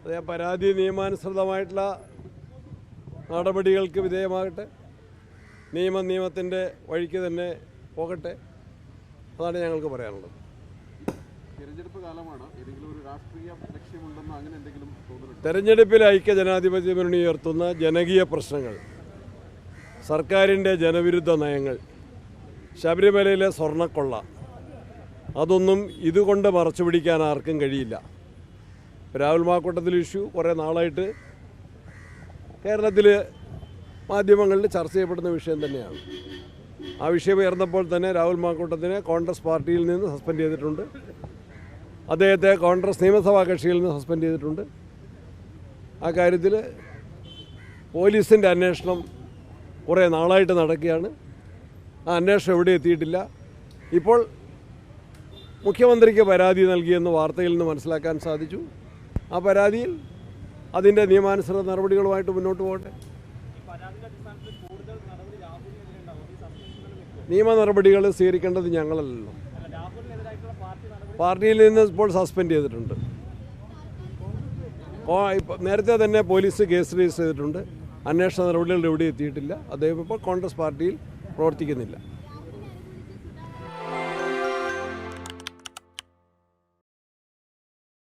അതേ പരാതി നിയമാനുസൃതമായിട്ടുള്ള നടപടികൾക്ക് വിധേയമാകട്ടെ. നിയമത്തിൻ്റെ വഴിക്ക് തന്നെ പോകട്ടെ. അതാണ് ഞങ്ങൾക്ക് പറയാനുള്ളത്. തെരഞ്ഞെടുപ്പ് കാലമാണ്, ഏതെങ്കിലും ഒരു രാഷ്ട്രീയ ലക്ഷ്യമുണ്ടെന്ന് അങ്ങനെ എന്തെങ്കിലും തോന്നുന്നുണ്ടോ? തെരഞ്ഞെടുപ്പിൽ ഐക്യ ജനാധിപത്യ മുന്നണി ഉയർത്തുന്ന ജനകീയ പ്രശ്നങ്ങൾ, സർക്കാരിൻ്റെ ജനവിരുദ്ധ നയങ്ങൾ, ശബരിമലയിലെ സ്വർണ്ണക്കൊള്ള, അതൊന്നും ഇതുകൊണ്ട് മറച്ചു പിടിക്കാൻ ആർക്കും കഴിയില്ല. രാഹുൽ മാക്കൂട്ടത്തിൽ ഇഷ്യൂ കുറേ നാളായിട്ട് കേരളത്തിൽ മാധ്യമങ്ങളിൽ ചർച്ച ചെയ്യപ്പെടുന്ന വിഷയം തന്നെയാണ്. ആ വിഷയം ഉയർന്നപ്പോൾ തന്നെ രാഹുൽ മാക്കൂട്ടത്തിനെ കോൺഗ്രസ് പാർട്ടിയിൽ നിന്ന് സസ്പെൻഡ് ചെയ്തിട്ടുണ്ട്. അദ്ദേഹത്തെ കോൺഗ്രസ് നിയമസഭാ കക്ഷിയിൽ നിന്ന് സസ്പെൻഡ് ചെയ്തിട്ടുണ്ട്. ആ കാര്യത്തിൽ പോലീസിൻ്റെ അന്വേഷണം കുറേ നാളായിട്ട് നടക്കുകയാണ്. ആ അന്വേഷണം എവിടെ എത്തിയിട്ടില്ല. ഇപ്പോൾ മുഖ്യമന്ത്രിക്ക് പരാതി നൽകിയെന്ന് വാർത്തയിൽ നിന്ന് മനസ്സിലാക്കാൻ സാധിച്ചു. ആ പരാതിയിൽ അതിൻ്റെ നിയമാനുസൃത നടപടികളുമായിട്ട് മുന്നോട്ട് പോകട്ടെ. നിയമ നടപടികൾ സ്വീകരിക്കേണ്ടത് ഞങ്ങളല്ലല്ലോ. പാർട്ടിയിൽ നിന്ന് ഇപ്പോൾ സസ്പെൻഡ് ചെയ്തിട്ടുണ്ട്. നേരത്തെ തന്നെ പോലീസ് കേസ് രജിസ്റ്റർ ചെയ്തിട്ടുണ്ട്. അന്വേഷണ നടപടികൾ എവിടെ എത്തിയിട്ടില്ല. അദ്ദേഹം ഇപ്പോൾ കോൺഗ്രസ് പാർട്ടിയിൽ പ്രവർത്തിക്കുന്നില്ല.